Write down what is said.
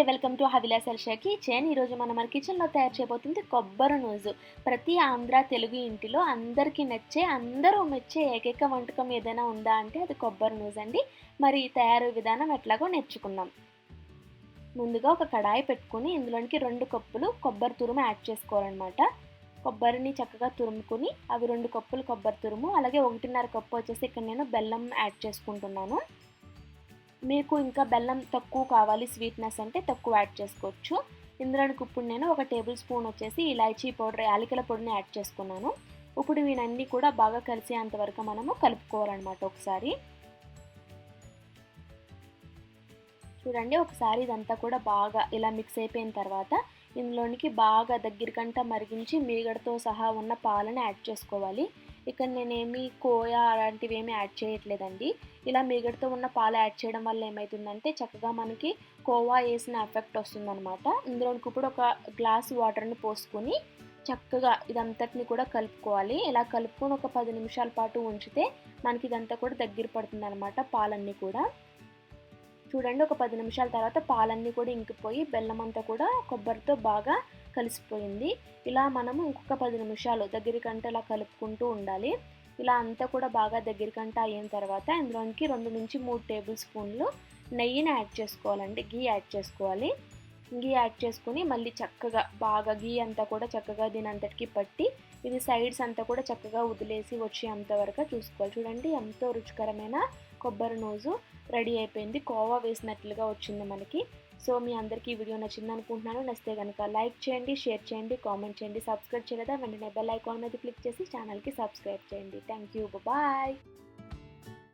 Welcome to Havilas Elsha kitchen. ఈరోజు మనం మన కిచెన్లో తయారు చేయబోతుంది కొబ్బరి నూజు. ప్రతి ఆంధ్ర తెలుగు ఇంటిలో అందరికీ నచ్చే, అందరూ మెచ్చే ఏకైక వంటకం ఏదైనా ఉందా అంటే అది కొబ్బరి నూజు అండి. మరి తయారు విధానం ఎట్లాగో నేర్చుకుందాం. ముందుగా ఒక కడాయి పెట్టుకుని ఇందులోనికి 2 కప్పులు కొబ్బరి తురుము యాడ్ చేసుకోవాలన్నమాట. కొబ్బరిని చక్కగా తురుముకుని అవి 2 కప్పులు కొబ్బరి తురుము, అలాగే 1.5 కప్పు వచ్చేసి ఇక్కడ నేను బెల్లం యాడ్ చేసుకుంటున్నాను. మీకు ఇంకా బెల్లం తక్కువ కావాలి స్వీట్నెస్ అంటే తక్కువ యాడ్ చేసుకోవచ్చు. ఇందులోనికి ఇప్పుడు నేను 1 టేబుల్ స్పూన్ వచ్చేసి ఇలాచీ పౌడర్, యాలకుల పొడిని యాడ్ చేసుకున్నాను. ఇప్పుడు వీనన్నీ కూడా బాగా కలిసేంత వరకు మనము కలుపుకోవాలన్నమాట. ఒకసారి చూడండి, ఒకసారి ఇదంతా కూడా బాగా ఇలా మిక్స్ అయిపోయిన తర్వాత ఇందులోనికి బాగా దగ్గరికంట మరిగించి మీగడతో సహా ఉన్న పాలను యాడ్ చేసుకోవాలి. ఇక్కడ నేనేమి కోయా అలాంటివి ఏమీ యాడ్ చేయట్లేదండి. ఇలా మీగడతో ఉన్న పాలు యాడ్ చేయడం వల్ల ఏమవుతుందంటే చక్కగా మనకి కోవా వేసిన ఎఫెక్ట్ వస్తుందన్నమాట. ఇందులోనికి ఇప్పుడు ఒక గ్లాస్ వాటర్ని పోసుకొని చక్కగా ఇదంతటిని కూడా కలుపుకోవాలి. ఇలా కలుపుకొని ఒక 10 నిమిషాల పాటు ఉంచితే మనకి ఇదంతా కూడా దగ్గర పడుతుంది అనమాట, పాలన్నీ కూడా. చూడండి, ఒక 10 నిమిషాల తర్వాత పాలన్నీ కూడా ఇంకిపోయి బెల్లం అంతా కూడా కొబ్బరితో బాగా కలిసిపోయింది. ఇలా మనము ఇంకొక 10 నిమిషాలు దగ్గరికంట ఇలా కలుపుకుంటూ ఉండాలి. ఇలా అంతా కూడా బాగా దగ్గరికంట అయిన తర్వాత ఇందులోనికి 2 నుంచి 3 టేబుల్ స్పూన్లు నెయ్యిని యాడ్ చేసుకోవాలండి. గీ యాడ్ చేసుకోవాలి. గీ యాడ్ చేసుకుని మళ్ళీ చక్కగా బాగా గీ అంతా కూడా చక్కగా దీని అంతటికి పట్టి ఇది సైడ్స్ అంతా కూడా చక్కగా వదిలేసి వచ్చేంతవరకు చూసుకోవాలి. చూడండి, ఎంతో రుచికరమైన కొబ్బరి నూజు రెడీ అయిపోయింది. కోవా వేసినట్లుగా వచ్చింది మనకి. సో మీ అందరికీ ఈ వీడియో నచ్చింది అనుకుంటున్నాను. నచ్చితే కనుక లైక్ చేయండి, షేర్ చేయండి, కామెంట్ చేయండి. సబ్స్క్రైబ్ చేయలేదా వెంటనే బెల్ ఐకాన్ మీద క్లిక్ చేసి ఛానల్కి సబ్స్క్రైబ్ చేయండి. Thank you, bye.